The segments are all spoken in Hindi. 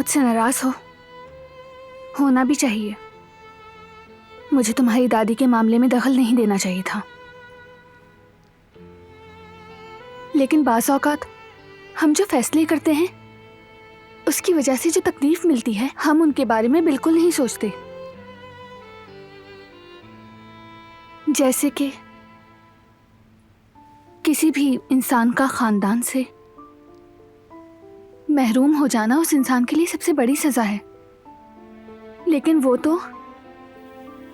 मुझसे नाराज हो, होना भी चाहिए। मुझे तुम्हारी दादी के मामले में दखल नहीं देना चाहिए था, लेकिन बाज़ औक़ात हम जो फैसले करते हैं उसकी वजह से जो तकलीफ मिलती है, हम उनके बारे में बिल्कुल नहीं सोचते। जैसे कि किसी भी इंसान का खानदान से महरूम हो जाना उस इंसान के लिए सबसे बड़ी सजा है, लेकिन वो तो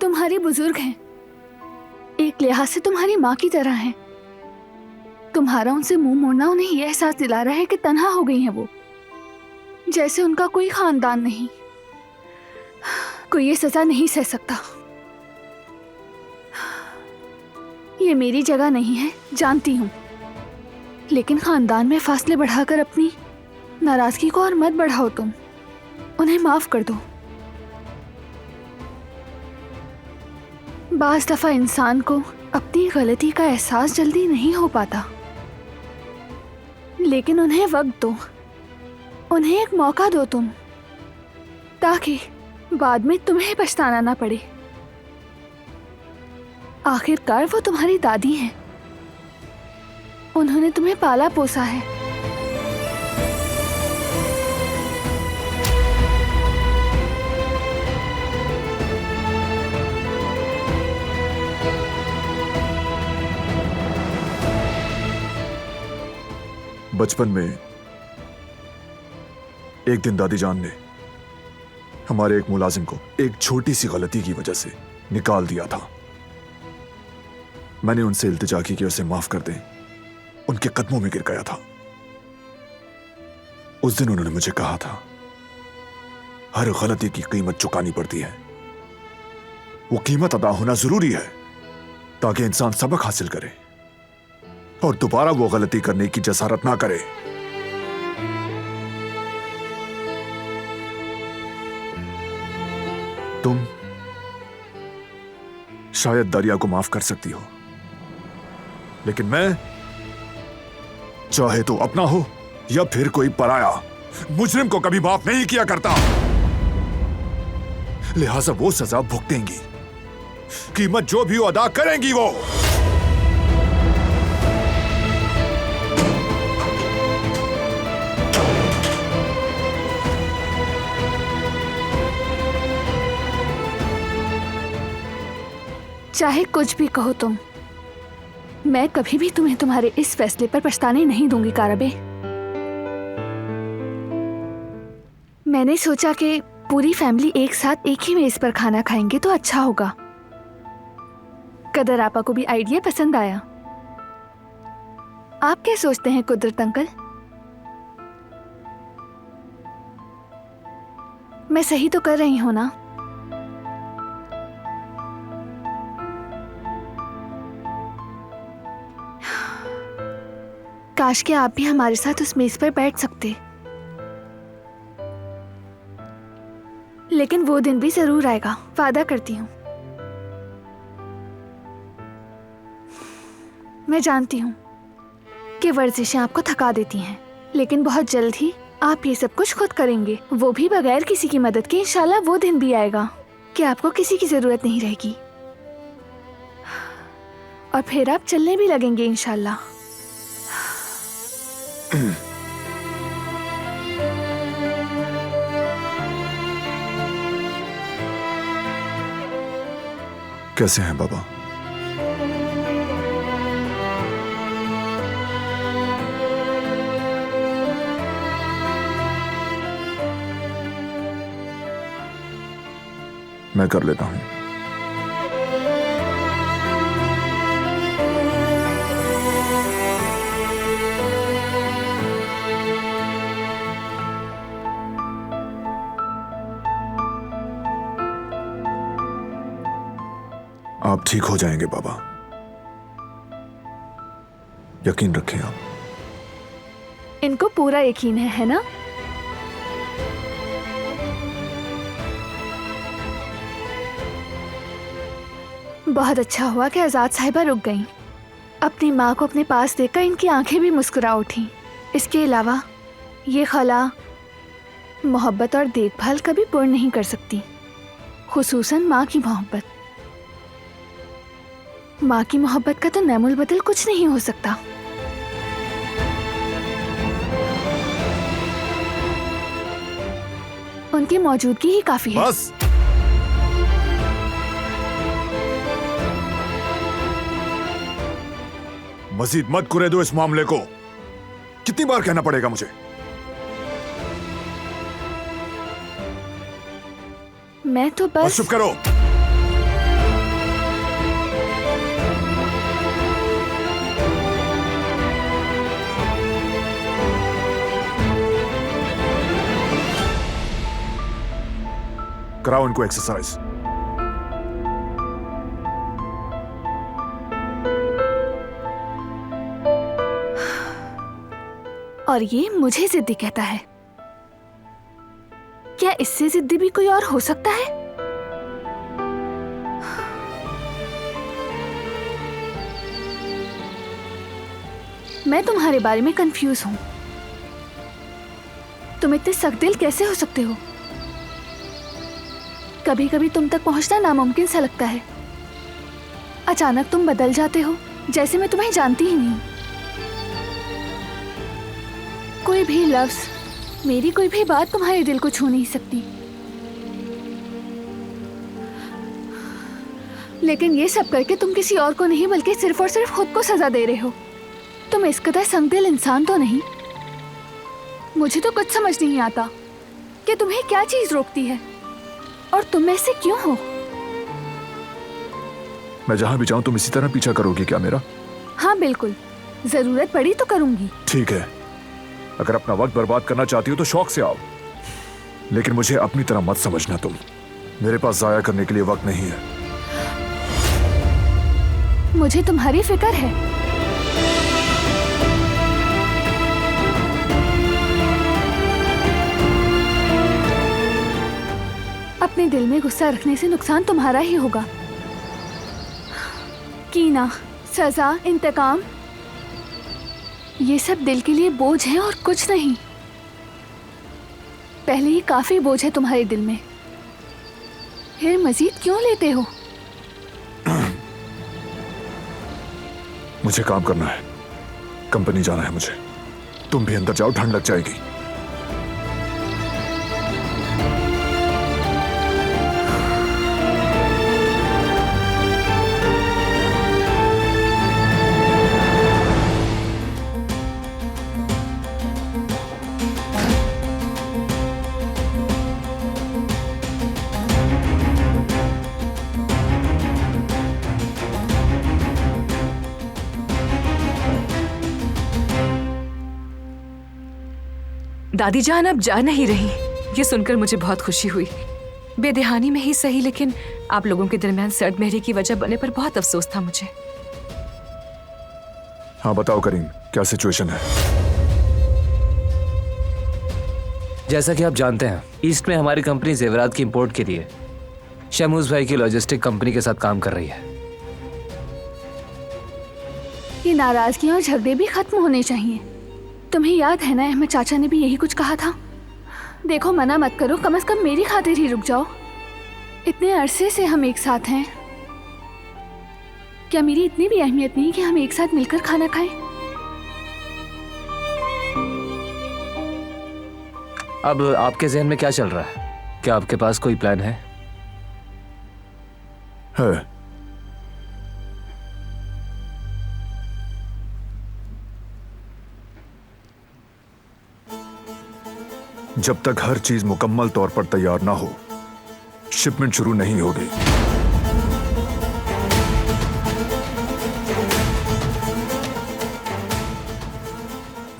तुम्हारे बुजुर्ग हैं, एक लिहाज से तुम्हारी माँ की तरह हैं। तुम्हारा उनसे मुंह मोड़ना उन्हें यह एहसास दिला रहा है कि तन्हा हो गई हैं वो, जैसे उनका कोई खानदान नहीं। कोई ये सजा नहीं सह सकता। ये मेरी जगह नहीं है, जानती हूँ, लेकिन खानदान में फासले बढ़ाकर अपनी नाराजगी को और मत बढ़ाओ। तुम उन्हें माफ कर दो। बाज़ दफा इंसान को अपनी गलती का एहसास जल्दी नहीं हो पाता, लेकिन उन्हें वक्त दो, उन्हें एक मौका दो तुम, ताकि बाद में तुम्हें पछताना ना पड़े। आखिरकार वो तुम्हारी दादी हैं, उन्होंने तुम्हें पाला पोसा है। बचपन में एक दिन दादी जान ने हमारे एक मुलाजिम को एक छोटी सी गलती की वजह से निकाल दिया था। मैंने उनसे इल्तिजा की कि उसे माफ कर दें। उनके कदमों में गिर गया था। उस दिन उन्होंने मुझे कहा था, हर गलती की कीमत चुकानी पड़ती है। वो कीमत अदा होना जरूरी है ताकि इंसान सबक हासिल करे और दोबारा वो गलती करने की जसारत ना करे। तुम शायद दरिया को माफ कर सकती हो, लेकिन मैं, चाहे तो अपना हो या फिर कोई पराया, मुजरिम को कभी माफ नहीं किया करता। लिहाजा वो सजा भुगतेंगी, कीमत जो भी वो अदा करेंगी वो। चाहे कुछ भी कहो तुम, मैं कभी भी तुम्हें तुम्हारे इस फैसले पर पछताने नहीं दूंगी काराबे। मैंने सोचा कि पूरी फैमिली एक साथ एक ही मेज पर खाना खाएंगे तो अच्छा होगा। कदर आपा को भी आइडिया पसंद आया। आप क्या सोचते हैं कुदरत अंकल? मैं सही तो कर रही हूं ना? काश कि आप भी हमारे साथ उस मेज पर बैठ सकते, लेकिन वो दिन भी जरूर आएगा, वादा करती हूँ। मैं जानती हूँ कि वर्जिशें आपको थका देती हैं, लेकिन बहुत जल्द ही आप ये सब कुछ खुद करेंगे, वो भी बगैर किसी की मदद के। इंशाल्लाह वो दिन भी आएगा कि आपको किसी की जरूरत नहीं रहेगी और फिर आप चलने भी लगेंगे इंशाल्लाह। कैसे हैं बाबा? मैं कर लेता हूं। आप ठीक हो जाएंगे बाबा, यकीन रखें आप। इनको पूरा यकीन है ना? बहुत अच्छा हुआ कि आजाद साहिबा रुक गईं। अपनी माँ को अपने पास देखकर इनकी आंखें भी मुस्कुरा उठी। इसके अलावा ये खला मोहब्बत और देखभाल कभी पूर्ण नहीं कर सकती, खुसूसन माँ की मोहब्बत। माँ की मोहब्बत का तो नैमुल बदल कुछ नहीं हो सकता। उनकी मौजूदगी ही काफी है। बस। मजीद मत कुरे दो इस मामले को। कितनी बार कहना पड़ेगा मुझे? मैं तो बस चुप करो। कराओ इनको एक्सरसाइज। और ये मुझे जिद्दी कहता है। क्या इससे जिद्दी भी कोई और हो सकता है? मैं तुम्हारे बारे में कंफ्यूज हूं। तुम इतने सख्त दिल कैसे हो सकते हो? कभी कभी तुम तक पहुंचना नामुमकिन सा लगता है। अचानक तुम बदल जाते हो, जैसे मैं तुम्हें जानती ही नहीं। कोई भी लफ्ज, मेरी कोई भी बात तुम्हारे दिल को छू नहीं सकती। लेकिन ये सब करके तुम किसी और को नहीं बल्कि सिर्फ और सिर्फ खुद को सजा दे रहे हो। तुम इस कदर संगदिल इंसान तो नहीं। मुझे तो कुछ समझ नहीं आता कि तुम्हें क्या चीज रोकती है और तुम ऐसे क्यों हो? मैं जहां भी जाऊं तुम इसी तरह पीछा करोगी क्या मेरा? हाँ बिल्कुल, जरूरत पड़ी तो करूंगी। ठीक है, अगर अपना वक्त बर्बाद करना चाहती हो तो शौक से आओ, लेकिन मुझे अपनी तरह मत समझना। तुम मेरे पास जाया करने के लिए वक्त नहीं है। मुझे तुम्हारी फिक्र है। अपने दिल में गुस्सा रखने से नुकसान तुम्हारा ही होगा। कीना, सजा, इंतकाम, ये सब दिल के लिए बोझ है और कुछ नहीं। पहले ही काफी बोझ है तुम्हारे दिल में, फिर मजीद क्यों लेते हो? मुझे काम करना है, कंपनी जाना है मुझे। तुम भी अंदर जाओ, ठंड लग जाएगी। दादी जान अब जा नहीं रही, ये सुनकर मुझे बहुत खुशी हुई। बेदहानी में ही सही, लेकिन आप लोगों के दरमियान सर्द मेहरी की वजह बनने पर बहुत अफसोस था मुझे। हाँ बताओ करीम, क्या सिचुएशन है? जैसा कि आप जानते हैं, ईस्ट में हमारी कंपनी जेवरात की इंपोर्ट के लिए शमूज भाई की लॉजिस्टिक कंपनी के साथ काम कर रही है। ये नाराजगी और झगड़े भी खत्म होने चाहिए। तुम्हें याद है ना, अहमद चाचा ने भी यही कुछ कहा था। देखो, मना मत करो, कम से कम मेरी खातिर ही रुक जाओ। इतने अरसे से हम एक साथ हैं, क्या मेरी इतनी भी अहमियत नहीं कि हम एक साथ मिलकर खाना खाएं? अब आपके जहन में क्या चल रहा है? क्या आपके पास कोई प्लान है? जब तक हर चीज मुकम्मल तौर पर तैयार ना हो, शिपमेंट शुरू नहीं होगी।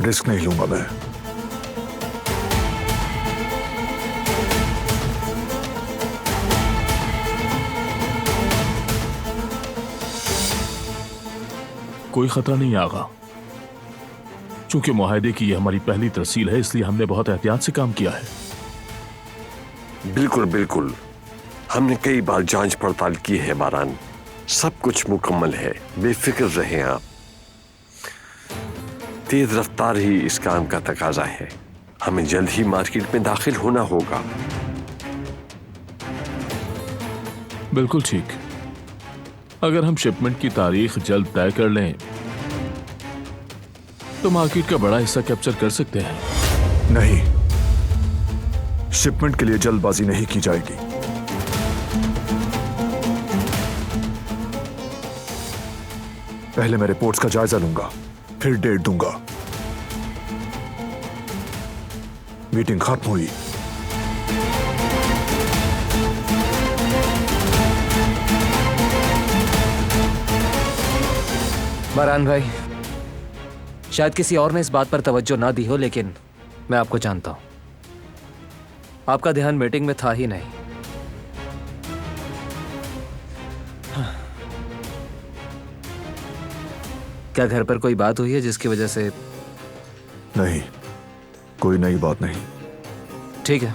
रिस्क नहीं लूंगा मैं। कोई खतरा नहीं आगा। चूंकि मुआहदे की ये हमारी पहली तरसील है, इसलिए हमने बहुत एहतियात से काम किया है। बिल्कुल बिल्कुल, हमने कई बार जांच पड़ताल की है बारान। सब कुछ मुकम्मल है, बेफिक्र रहें आप। तेज रफ्तार ही इस काम का तकाजा है। हमें जल्द ही मार्केट में दाखिल होना होगा। बिल्कुल ठीक। अगर हम शिपमेंट की तारीख जल्द तय कर लें तो मार्केट का बड़ा हिस्सा कैप्चर कर सकते हैं। नहीं, शिपमेंट के लिए जल्दबाजी नहीं की जाएगी। पहले मैं रिपोर्ट्स का जायजा लूंगा, फिर डेट दूंगा। मीटिंग खत्म हुई। बारान भाई, शायद किसी और ने इस बात पर तवज्जो ना दी हो, लेकिन मैं आपको जानता हूं। आपका ध्यान मीटिंग में था ही नहीं। क्या घर पर कोई बात हुई है जिसकी वजह से? नहीं, कोई नई बात नहीं। ठीक है,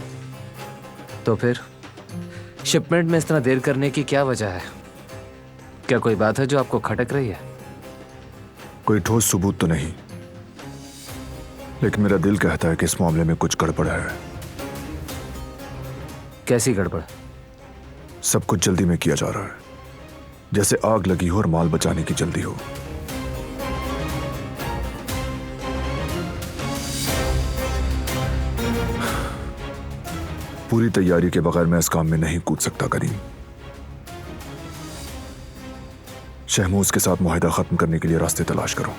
तो फिर शिपमेंट में इस तरह देर करने की क्या वजह है? क्या कोई बात है जो आपको खटक रही है? कोई ठोस सबूत तो नहीं, लेकिन मेरा दिल कहता है कि इस मामले में कुछ गड़बड़ है। कैसी गड़बड़? सब कुछ जल्दी में किया जा रहा है, जैसे आग लगी हो और माल बचाने की जल्दी हो। पूरी तैयारी के बगैर मैं इस काम में नहीं कूद सकता करीम। शहमूज के साथ मुआहिदा खत्म करने के लिए रास्ते तलाश करो।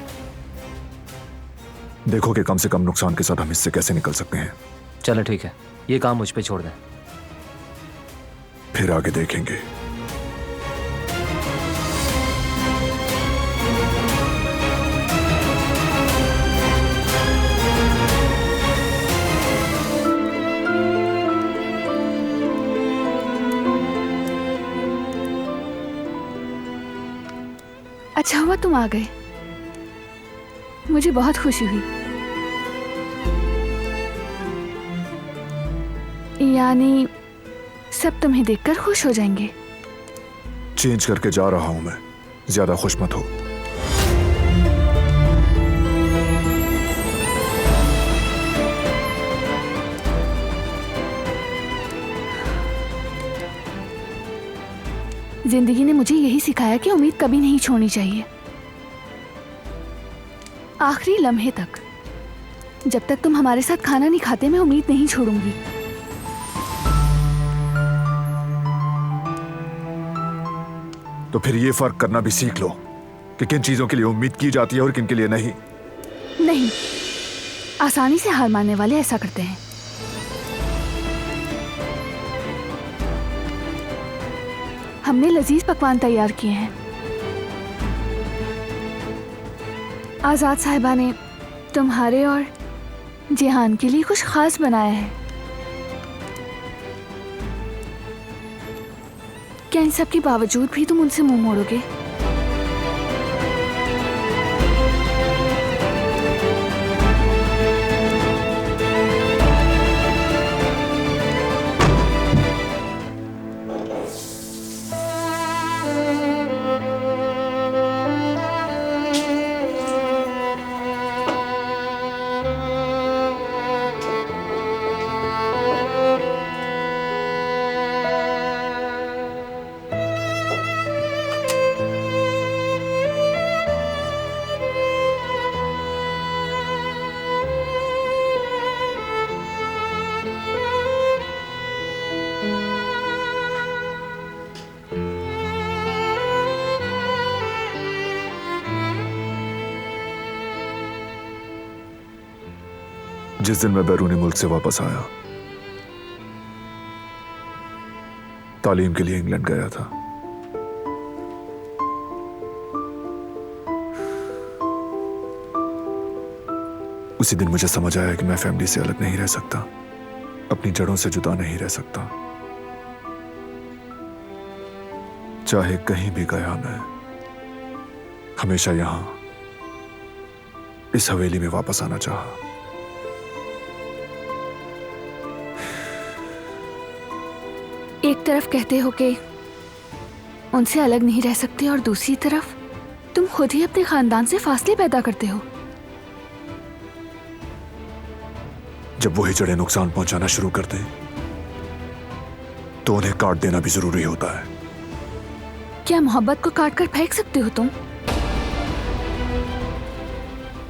देखो कि कम से कम नुकसान के साथ हम इससे कैसे निकल सकते हैं। चलो ठीक है, ये काम मुझ पे छोड़ दें। फिर आगे देखेंगे। अच्छा हुआ तुम आ गए, मुझे बहुत खुशी हुई। यानी सब तुम्हें देखकर खुश हो जाएंगे। चेंज करके जा रहा हूं मैं, ज्यादा खुश मत हो। जिंदगी ने मुझे यही सिखाया कि उम्मीद कभी नहीं छोड़नी चाहिए। आखिरी लम्हे तक, जब तक तुम हमारे साथ खाना नहीं खाते, मैं उम्मीद नहीं छोड़ूंगी। तो फिर ये फर्क करना भी सीख लो कि किन चीजों के लिए उम्मीद की जाती है और किन के लिए नहीं। नहीं, आसानी से हार मानने वाले ऐसा करते हैं। हमने लजीज पकवान तैयार किए हैं। आजाद साहिबा ने तुम्हारे और जिहान के लिए कुछ खास बनाया है। क्या इन सब के बावजूद भी तुम उनसे मुंह मोड़ोगे? जिस दिन मैं बैरूनी मुल्क से वापस आया, तालीम के लिए इंग्लैंड गया था। उसी दिन मुझे समझ आया कि मैं फैमिली से अलग नहीं रह सकता, अपनी जड़ों से जुदा नहीं रह सकता। चाहे कहीं भी गया, मैं हमेशा यहां इस हवेली में वापस आना चाहा। एक तरफ कहते हो कि उनसे अलग नहीं रह सकते और दूसरी तरफ तुम खुद ही अपने खानदान से फासले पैदा करते हो। जब वही जड़ें नुकसान पहुंचाना शुरू कर दें तो उन्हें काट देना भी जरूरी होता है। क्या मोहब्बत को काट कर फेंक सकते हो तुम?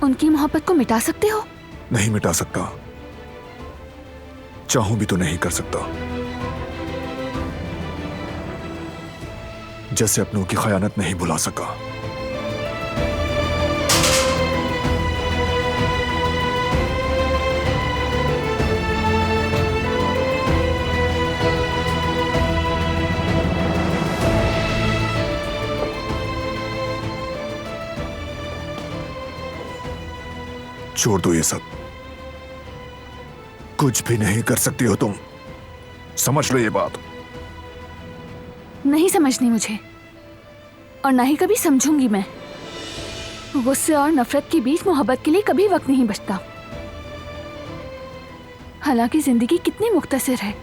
उनकी मोहब्बत को मिटा सकते हो? नहीं मिटा सकता, चाहूं भी तो नहीं कर सकता। जैसे अपनों की खयानत नहीं भुला सका। छोड़ दो ये सब, कुछ भी नहीं कर सकती हो तुम, समझ लो ये बात। नहीं समझनी मुझे, और ना ही कभी समझूंगी मैं। गुस्से और नफरत के बीच मोहब्बत के लिए कभी वक्त नहीं बचता। हालांकि जिंदगी कितनी मुख्तसर है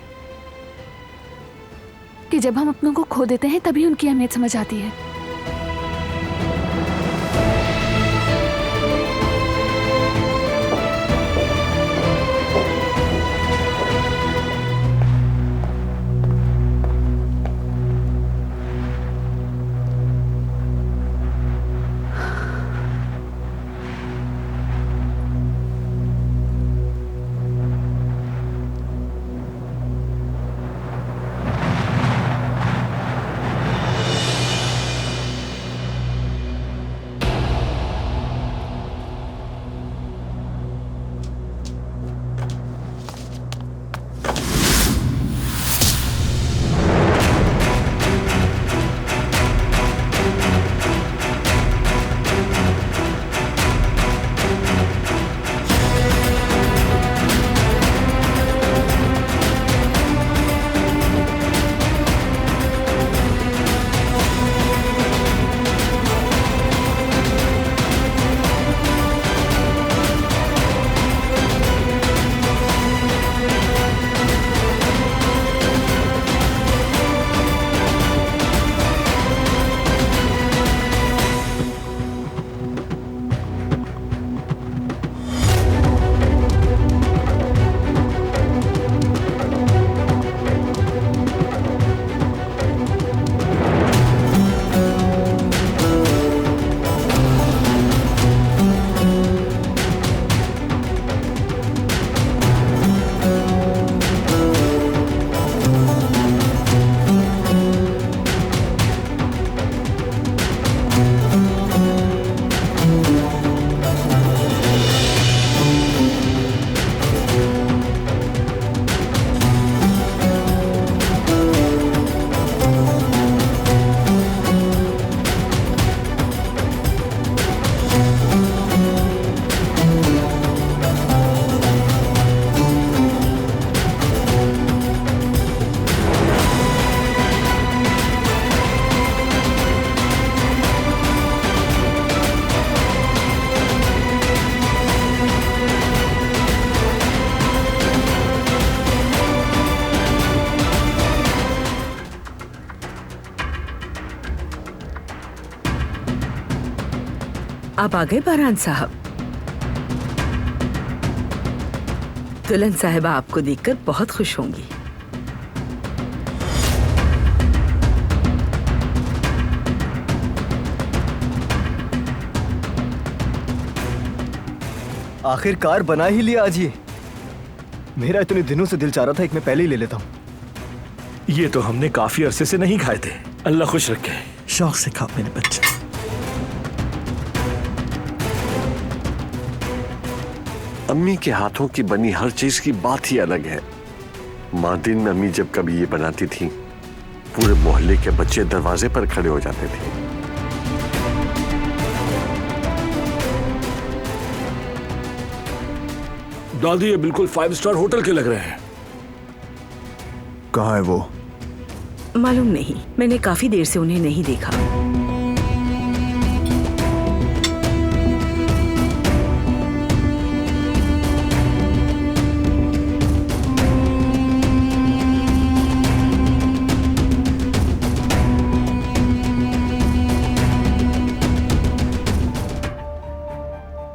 कि जब हम अपनों को खो देते हैं तभी उनकी अहमियत समझ आती है। आप आ गए बारान साहब। दुल्हन साहिबा आपको देखकर बहुत खुश होंगी। आखिरकार बना ही लिया आज ये। मेरा इतने दिनों से दिल चाह रहा था एक मैं पहले ही ले लेता हूँ। ये तो हमने काफी अरसे से नहीं खाए थे। अल्लाह खुश रखे। शौक से खाओ मेरे बच्चे। अम्मी के हाथों की बनी हर चीज की बात ही अलग है। माँ दिन में अम्मी जब कभी ये बनाती थी, पूरे मोहल्ले के बच्चे दरवाजे पर खड़े हो जाते थे। दादी ये बिल्कुल 5 स्टार होटल के लग रहे हैं। कहाँ है वो? मालूम नहीं, मैंने काफी देर से उन्हें नहीं देखा।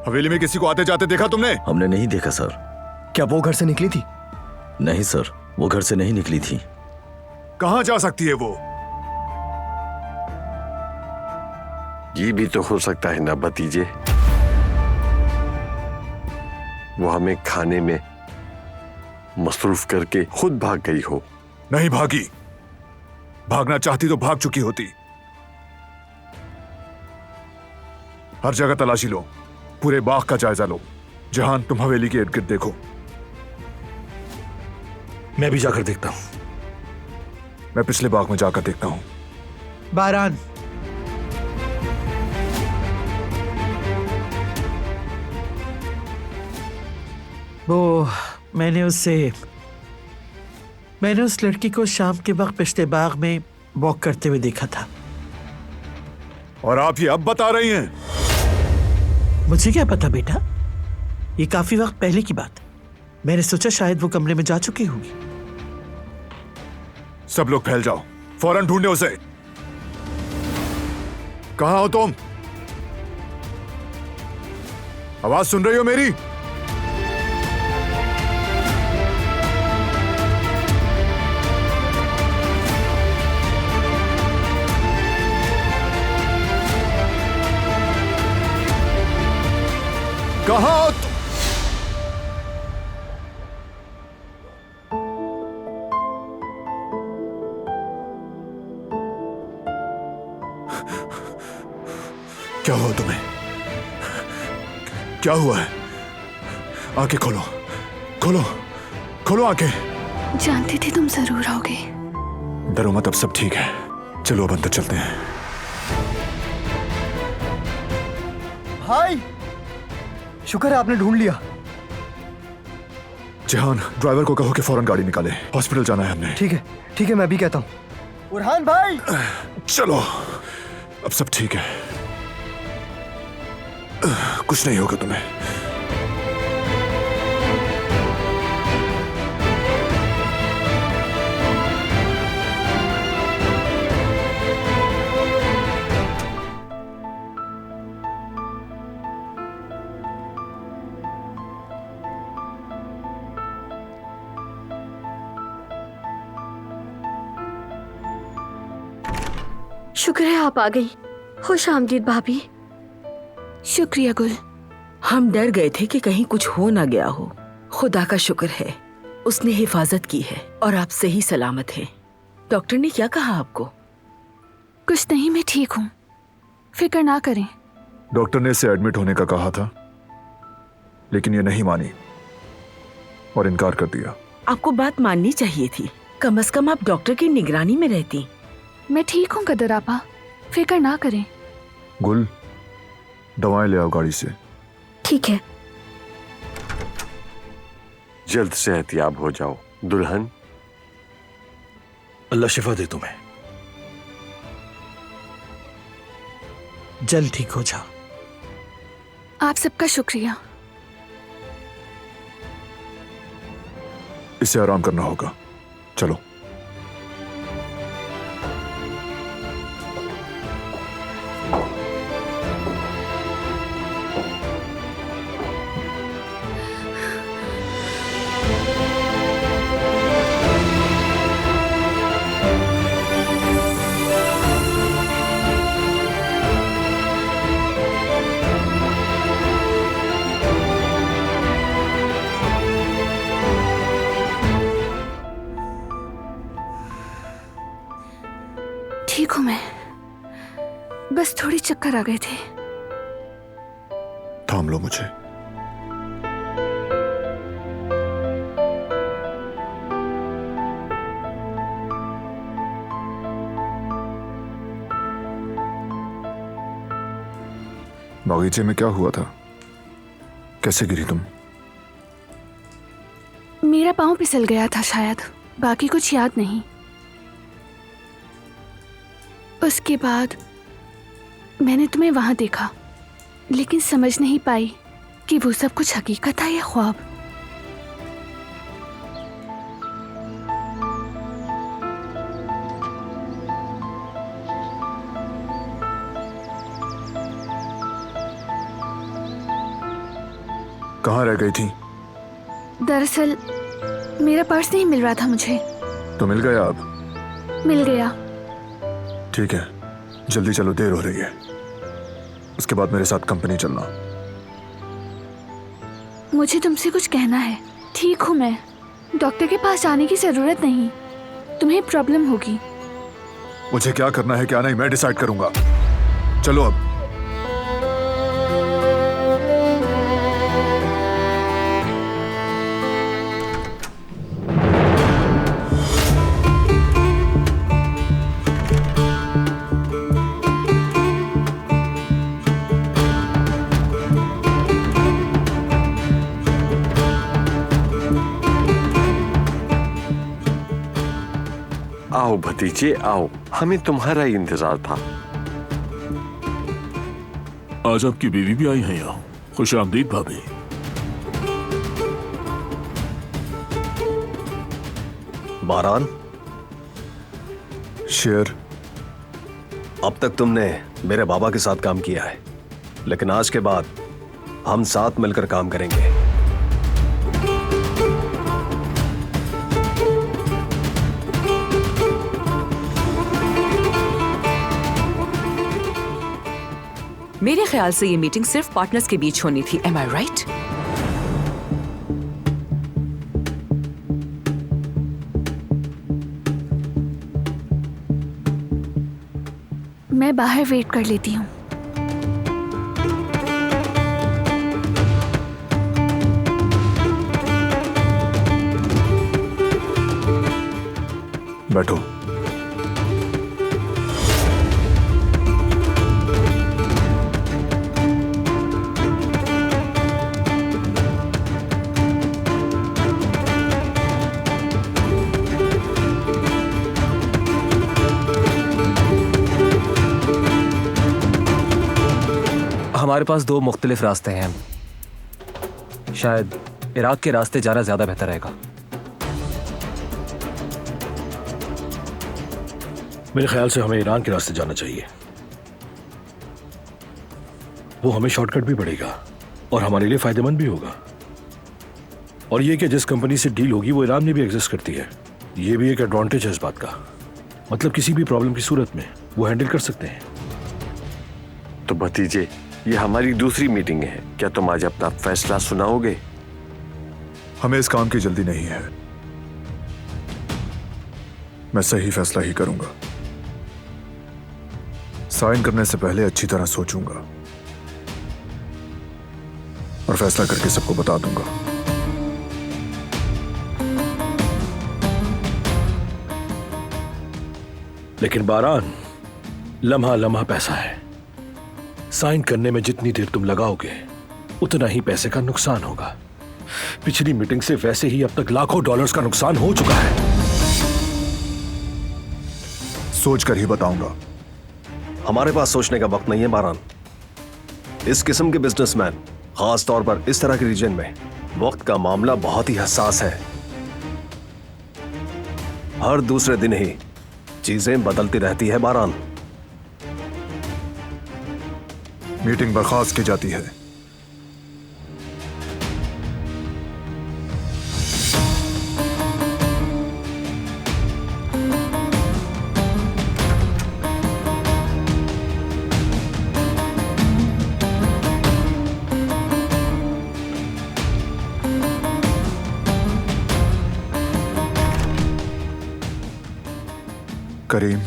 हवेली में किसी को आते जाते देखा तुमने? हमने नहीं देखा सर। क्या वो घर से निकली थी? नहीं सर, वो घर से नहीं निकली थी। कहां जा सकती है वो? ये भी तो हो सकता है ना भतीजे, वो हमें खाने में मसरूफ करके खुद भाग गई हो। नहीं भागी। भागना चाहती तो भाग चुकी होती। हर जगह तलाशी लो, पूरे बाग का जायजा लो। जहान, तुम हवेली के इर्द गिर्द देखो। मैं भी जाकर देखता हूं। मैं पिछले बाग में जाकर देखता हूं। बारान, वो मैंने उस लड़की को शाम के वक्त पिछले बाग में वॉक करते हुए देखा था। और आप ये अब बता रही हैं? मुझे क्या पता बेटा, ये काफी वक्त पहले की बात है। मैंने सोचा शायद वो कमरे में जा चुकी होगी। सब लोग फैल जाओ, फौरन ढूंढे उसे। कहां हो तुम? आवाज सुन रही हो मेरी? कहां हो तुम? क्या हुआ तुम्हें? क्या हुआ है? आंखें खोलो, खोलो, खोलो आंखें। जानती थी तुम जरूर आओगे। डरो मत, अब सब ठीक है। चलो अब अंदर चलते हैं। भाई, शुक्र है आपने ढूंढ लिया। जहान, ड्राइवर को कहो कि फौरन गाड़ी निकाले, हॉस्पिटल जाना है हमने। ठीक है, मैं भी कहता हूं। बुरहान भाई, चलो, अब सब ठीक है। कुछ नहीं होगा तुम्हें। शुक्र है आप आ गई। खुश आमदीद भाभी। शुक्रिया गुल। हम डर गए थे कि कहीं कुछ हो ना गया हो। खुदा का शुक्र है, उसने हिफाजत की है और आप सही सलामत हैं। डॉक्टर ने क्या कहा आपको? कुछ नहीं, मैं ठीक हूँ, फिक्र ना करें। डॉक्टर ने इसे एडमिट होने का कहा था, लेकिन ये नहीं मानी और इनकार कर दिया। आपको बात माननी चाहिए थी। कम से कम आप डॉक्टर की निगरानी में रहती। मैं ठीक हूँ कदर आपा, फिक्र ना करें। गुल, दवाएं ले आओ गाड़ी से। ठीक है। जल्द सेहतियाब हो जाओ दुल्हन। अल्लाह शिफा दे तुम्हें। जल्द ठीक हो जाओ। आप सबका शुक्रिया। इसे आराम करना होगा। चलो। ठीक हूँ मैं, बस थोड़ी चक्कर आ गए थे। थाम लो मुझे। बागीचे में क्या हुआ था? कैसे गिरी तुम? मेरा पाँव फिसल गया था शायद, बाकी कुछ याद नहीं। उसके बाद मैंने तुम्हें वहां देखा, लेकिन समझ नहीं पाई कि वो सब कुछ हकीकत था या ख्वाब। कहाँ रह गई थी? दरअसल मेरा पर्स नहीं मिल रहा था मुझे। तो मिल गया अब? मिल गया। ठीक है, जल्दी चलो, देर हो रही है। उसके बाद मेरे साथ कंपनी चलना। मुझे तुमसे कुछ कहना है। ठीक हूँ मैं, डॉक्टर के पास जाने की जरूरत नहीं। तुम्हें प्रॉब्लम होगी। मुझे क्या करना है क्या नहीं मैं डिसाइड करूंगा। चलो अब। आओ भतीजे आओ, हमें तुम्हारा ही इंतजार था। आज आपकी बीवी भी आई है यहाँ। खुश आमदीद भाभी। बारान, शेर, अब तक तुमने मेरे बाबा के साथ काम किया है, लेकिन आज के बाद हम साथ मिलकर काम करेंगे। मेरे ख्याल से ये मीटिंग सिर्फ पार्टनर्स के बीच होनी थी। एम आई राइट? मैं बाहर वेट कर लेती हूँ। बैठो। हमारे पास दो मुख्तलिफ रास्ते हैं। शायद इराक के रास्ते जाना ज्यादा बेहतर रहेगा। मेरे ख्याल से हमें ईरान के रास्ते जाना चाहिए। वो हमें शॉर्टकट भी पड़ेगा और हमारे लिए फायदेमंद भी होगा। और ये कि जिस कंपनी से डील होगी वो ईरान में भी एग्जिस्ट करती है, ये भी एक एडवांटेज है इस बात का। मतलब किसी भी प्रॉब्लम की सूरत में वो हैंडल कर सकते हैं। तो भतीजे, ये हमारी दूसरी मीटिंग है, क्या तुम आज अपना फैसला सुनाओगे? हमें इस काम की जल्दी नहीं है। मैं सही फैसला ही करूंगा। साइन करने से पहले अच्छी तरह सोचूंगा और फैसला करके सबको बता दूंगा। लेकिन बारान, लम्हा लम्हा पैसा है। साइन करने में जितनी देर तुम लगाओगे उतना ही पैसे का नुकसान होगा। पिछली मीटिंग से वैसे ही अब तक लाखों डॉलर्स का नुकसान हो चुका है। सोच कर ही बताऊंगा। हमारे पास सोचने का वक्त नहीं है बारान। इस किस्म के बिजनेसमैन, खास तौर पर इस तरह के रीजन में, वक्त का मामला बहुत ही हसास है। हर दूसरे दिन ही चीजें बदलती रहती है बारान। मीटिंग बर्खास्त की जाती है। करीम,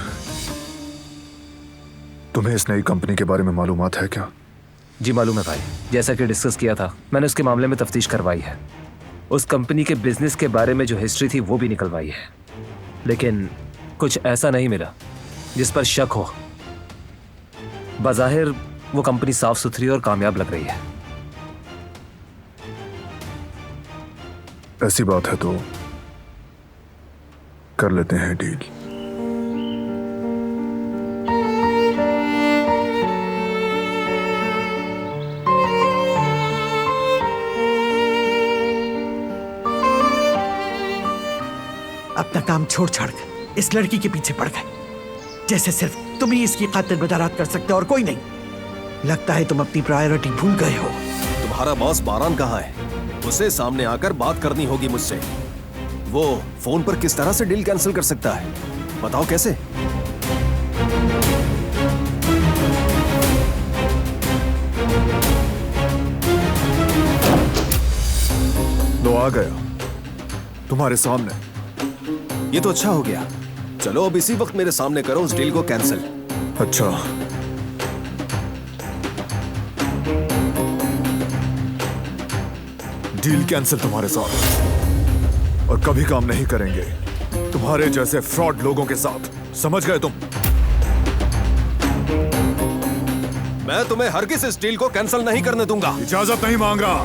तुम्हें इस नई कंपनी के बारे में मालूमात है क्या? जी मालूम है भाई, जैसा कि डिस्कस किया था मैंने उसके मामले में तफ्तीश करवाई है। उस कंपनी के बिजनेस के बारे में जो हिस्ट्री थी वो भी निकलवाई है, लेकिन कुछ ऐसा नहीं मिला जिस पर शक हो। बज़ाहिर वो कंपनी साफ सुथरी और कामयाब लग रही है। ऐसी बात है तो कर लेते हैं डील। अपना काम छोड़ छाड़ कर इस लड़की के पीछे पड़ गए, जैसे सिर्फ तुम ही इसकी खातिर बदारात कर सकते और कोई नहीं। लगता है तुम अपनी प्रायोरिटी भूल गए हो। तुम्हारा बॉस बारान कहाँ है? उसे सामने आकर बात करनी होगी मुझसे। वो फोन पर किस तरह से डील कैंसिल कर सकता है, बताओ कैसे? लो आ गया तुम्हारे सामने। ये तो अच्छा हो गया। चलो अब इसी वक्त मेरे सामने करो उस डील को कैंसिल। अच्छा, डील कैंसिल तुम्हारे साथ, और कभी काम नहीं करेंगे तुम्हारे जैसे फ्रॉड लोगों के साथ, समझ गए तुम? मैं तुम्हें हरगिज इस डील को कैंसिल नहीं करने दूंगा। इजाजत नहीं मांग रहा,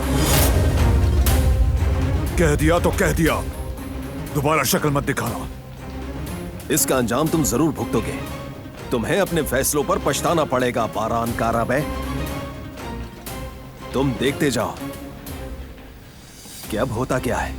कह दिया तो कह दिया, दोबारा शक्ल मत दिखाना। इसका अंजाम तुम जरूर भुगतोगे। तुम्हें अपने फैसलों पर पछताना पड़ेगा बारान काराबे। तुम देखते जाओ कि अब होता क्या है।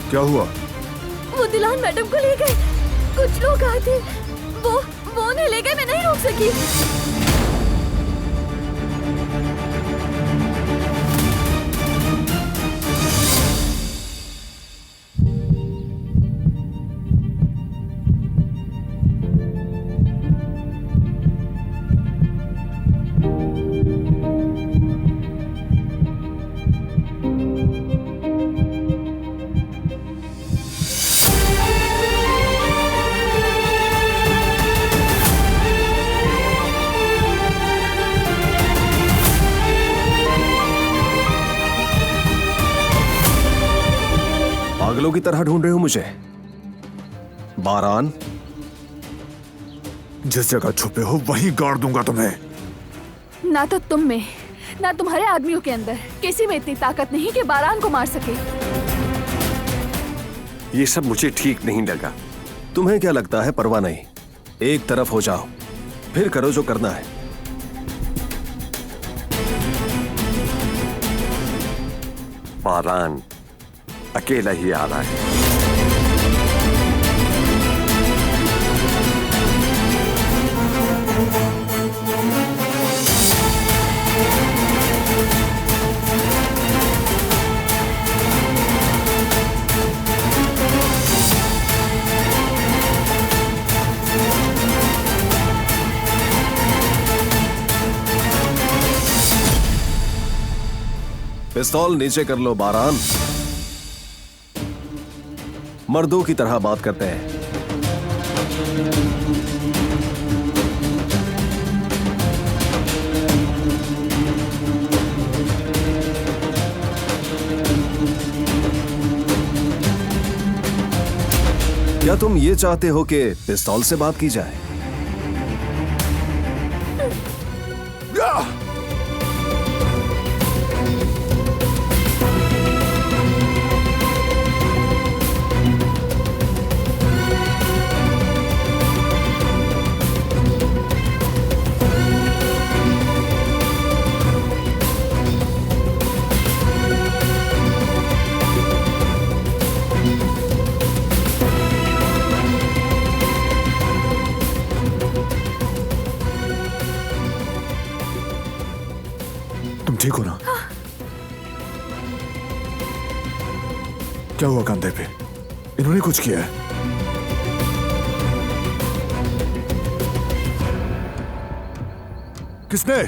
क्या हुआ? वो दिलान मैडम को ले गए, कुछ लोग आए थे, वो उन्हें ले गए, मैं नहीं रोक सकी। पागलों की तरह ढूंढ रहे हो मुझे बारान? जिस जगह छुपे हो वहीं गाड़ दूंगा तुम्हें। ना तो तुम में, ना तुम्हारे आदमियों के अंदर किसी में इतनी ताकत नहीं कि बारान को मार सके। ये सब मुझे ठीक नहीं लगा। तुम्हें क्या लगता है? परवाह नहीं, एक तरफ हो जाओ, फिर करो जो करना है। बारान अकेला ही आ रहा है। पिस्तौल नीचे कर लो बारान। मर्दों की तरह बात करते हैं। क्या तुम ये चाहते हो कि पिस्तौल से बात की जाए? तुम ठीक हो ना? क्या हुआ कंधे पे? इन्होंने कुछ किया है? किसने?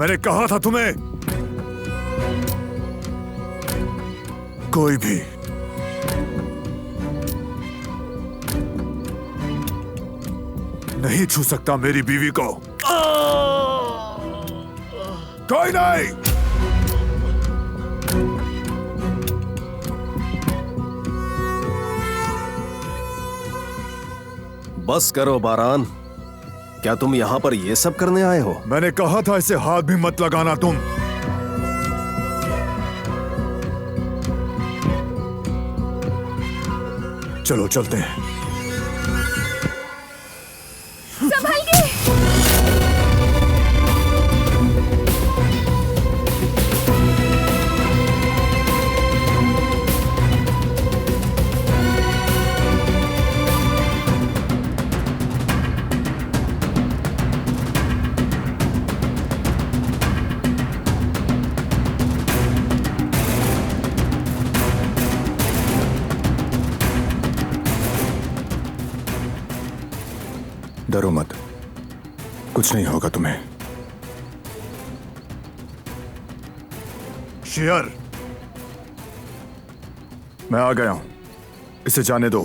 मैंने कहा था तुम्हें, कोई भी नहीं छू सकता मेरी बीवी को। कोई नहीं। बस करो बारान, क्या तुम यहाँ पर ये सब करने आए हो? मैंने कहा था इसे हाथ भी मत लगाना तुम। चलो चलते हैं। संभल के। डरो मत, कुछ नहीं होगा तुम्हें। शेयर, मैं आ गया हूं, इसे जाने दो।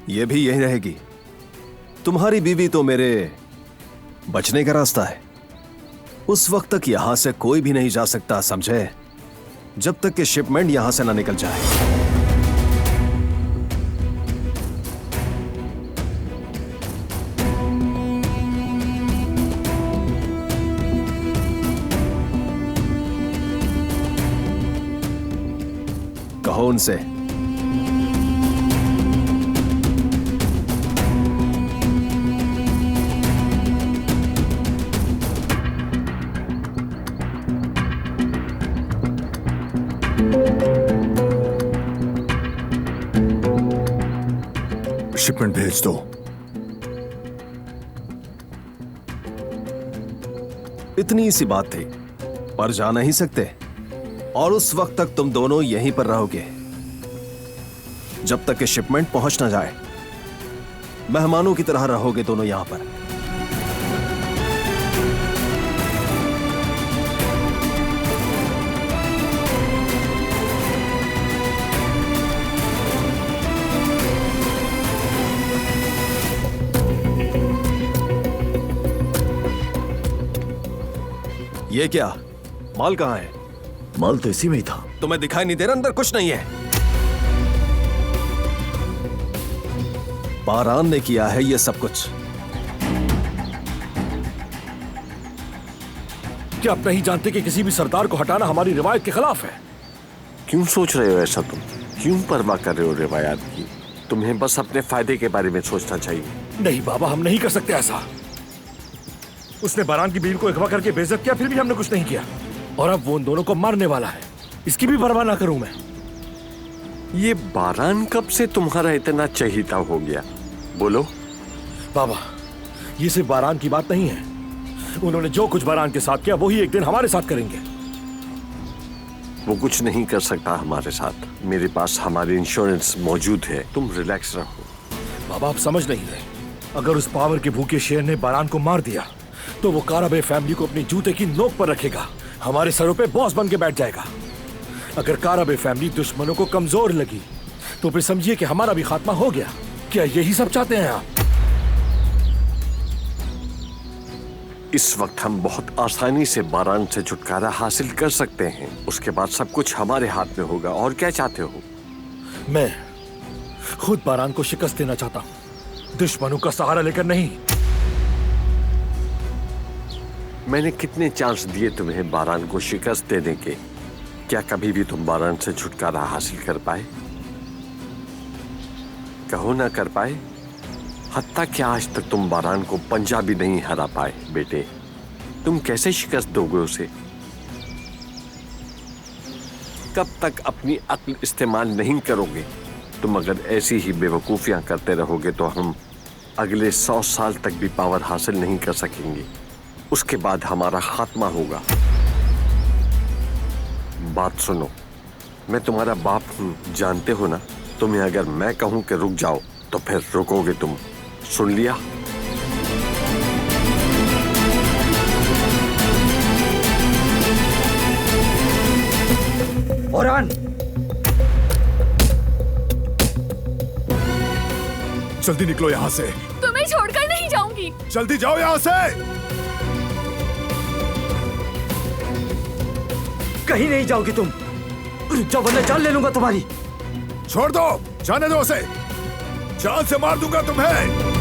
ये भी यही रहेगी। तुम्हारी बीवी तो मेरे बचने का रास्ता है। उस वक्त तक यहां से कोई भी नहीं जा सकता, समझे? जब तक कि शिपमेंट यहां से ना निकल जाए। कहो उनसे। शिपमेंट भेज दो। इतनी सी बात थी, पर जा नहीं सकते। और उस वक्त तक तुम दोनों यहीं पर रहोगे जब तक कि शिपमेंट पहुंच ना जाए। मेहमानों की तरह रहोगे दोनों यहां पर। ये क्या? माल कहां है? माल तो इसी में ही था। तुम्हें दिखाई नहीं दे रहा अंदर कुछ नहीं है? बारान ने किया है ये सब कुछ। क्या आप नहीं जानते कि किसी भी सरदार को हटाना हमारी रिवायत के खिलाफ है? क्यों सोच रहे हो ऐसा तुम? क्यों परवाह कर रहे हो रिवायात की? तुम्हें बस अपने फायदे के बारे में सोचना चाहिए। नहीं बाबा, हम नहीं कर सकते ऐसा। उसने बारान की बीवी को अगवा करके बेइज्जत किया, फिर भी हमने कुछ नहीं किया। और अब वो उन दोनों को मारने वाला है। इसकी भी परवाह ना करूं मैं। ये बारान कब से तुम्हारा इतना चहेता हो गया? बोलो। बाबा, ये सिर्फ बारान की बात नहीं है। उन्होंने जो कुछ बारान के साथ किया वही एक दिन हमारे साथ करेंगे। वो कुछ नहीं कर सकता हमारे साथ। मेरे पास हमारी इंश्योरेंस मौजूद है, तुम रिलैक्स रहो। बाबा आप समझ नहीं रहे, अगर उस पावर के भूखे शेर ने बारान को मार दिया तो वो काराबे फैमिली को अपनी जूते की नोक पर रखेगा, हमारे सरों पे बॉस बन के बैठ जाएगा। अगर काराबे फैमिली दुश्मनों को कमजोर लगी तो फिर समझिए कि हमारा भी खात्मा हो गया। क्या यही सब चाहते हैं आप? इस वक्त हम बहुत आसानी से बारान से छुटकारा हासिल कर सकते हैं, उसके बाद सब कुछ हमारे हाथ में होगा। और क्या चाहते हो? मैं खुद बारान को शिकस्त देना चाहता हूं, दुश्मनों का सहारा लेकर नहीं। मैंने कितने चांस दिए तुम्हें बारान को शिकस्त देने के, क्या कभी भी तुम बारान से छुटकारा हासिल कर पाए? कहो ना कर पाए। हत्ता क्या आज तक तुम बारान को पंजा भी नहीं हरा पाए। बेटे तुम कैसे शिकस्त दोगे उसे? कब तक अपनी अक्ल इस्तेमाल नहीं करोगे? तुम अगर ऐसी ही बेवकूफियां करते रहोगे तो हम अगले 100 साल तक भी पावर हासिल नहीं कर सकेंगे। उसके बाद हमारा खात्मा होगा। बात सुनो, मैं तुम्हारा बाप हूं, जानते हो ना। तुम्हें अगर मैं कहूं कि रुक जाओ तो फिर रुकोगे तुम। सुन लिया? औरान जल्दी निकलो यहाँ से। तुम्हें छोड़कर नहीं जाऊंगी। जल्दी जाओ यहाँ से। कहीं नहीं जाओगी तुम, जाओ वरना जान ले लूंगा तुम्हारी। छोड़ दो, जाने दो उसे, जान से मार दूंगा तुम्हें।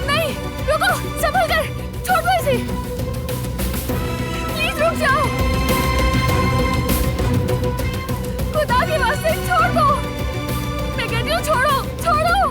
नहीं, रुको, संभल कर, छोड़ दो इसे। प्लीज रुक जाओ, खुदा के वास्ते छोड़ दो। मैं कहती हूँ छोड़ो, छोड़ो।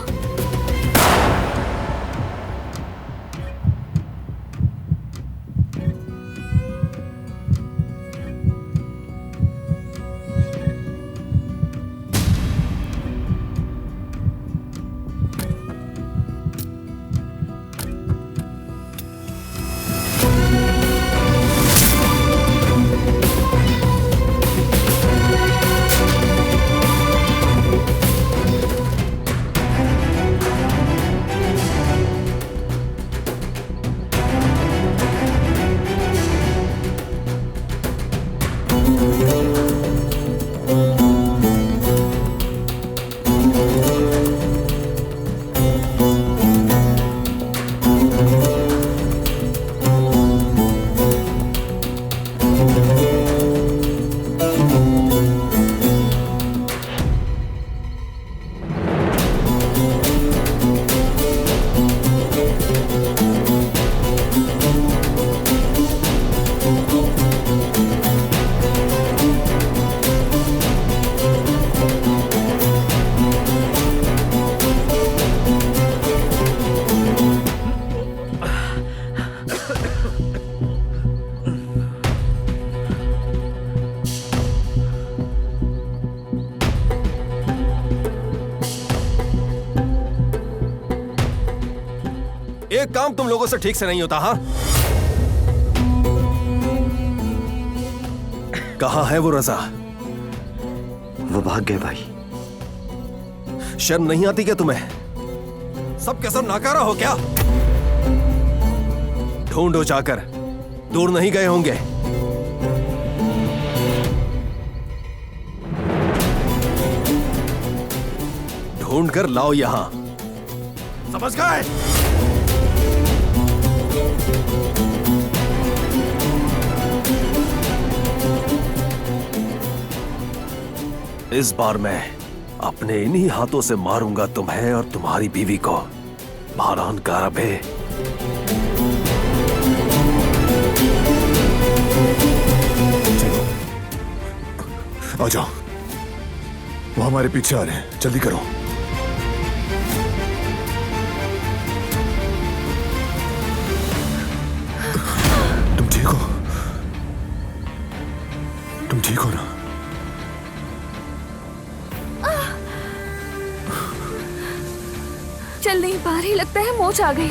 एक काम तुम लोगों से ठीक से नहीं होता। हाँ, कहाँ है वो रजा? वो भाग गए भाई। शर्म नहीं आती क्या तुम्हें? सब के सब नाकारा हो क्या? ढूंढो जाकर, दूर नहीं गए होंगे। ढूंढ कर लाओ यहां, समझ गए? इस बार मैं अपने इन्हीं हाथों से मारूंगा तुम्हें और तुम्हारी बीवी को। बारान काराबे। आ जाओ, वो हमारे पीछे आ रहे हैं, जल्दी करो। तुम ठीक हो? तुम ठीक हो ना? चल नहीं पा रही, लगता है मोच आ गई।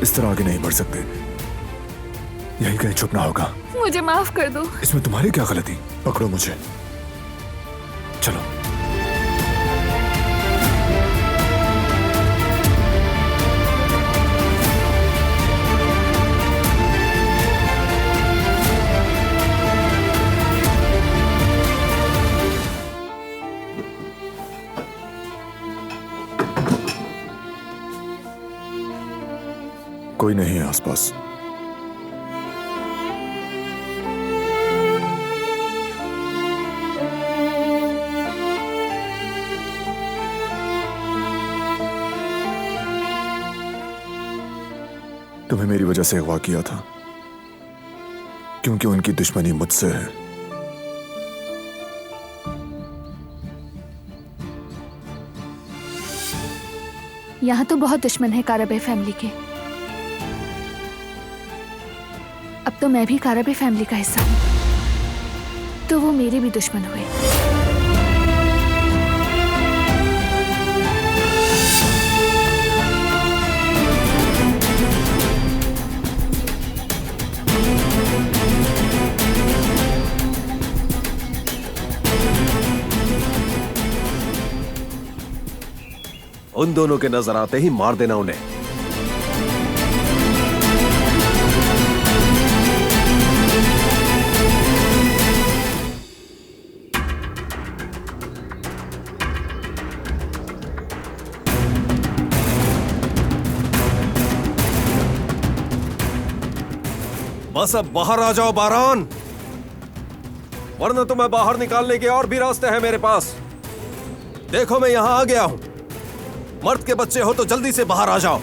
इस तरह आगे नहीं बढ़ सकते। यहीं कहीं छुपना होगा। मुझे माफ कर दो। इसमें तुम्हारी क्या गलती? पकड़ो मुझे, चलो। कोई नहीं है आसपास। तुम्हें मेरी वजह से अगवा किया था क्योंकि उनकी दुश्मनी मुझसे है। यहाँ तो बहुत दुश्मन है कारबे फैमिली के। अब तो मैं भी कारबे फैमिली का हिस्सा हूँ, तो वो मेरे भी दुश्मन हुए। उन दोनों के नजर आते ही मार देना उन्हें। बस अब बाहर आ जाओ बारान, वरना तुम्हें बाहर निकालने के और भी रास्ते हैं मेरे पास। देखो मैं यहां आ गया हूं। मर्द के बच्चे हो तो जल्दी से बाहर आ जाओ।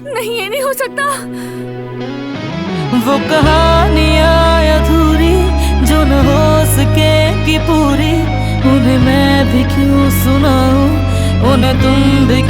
नहीं, ये नहीं हो सकता। वो कहानियाँ अधूरी जो न हो सकेगी पूरी, उन्हें मैं भी क्यों सुनाऊं, उन्हें तुम भी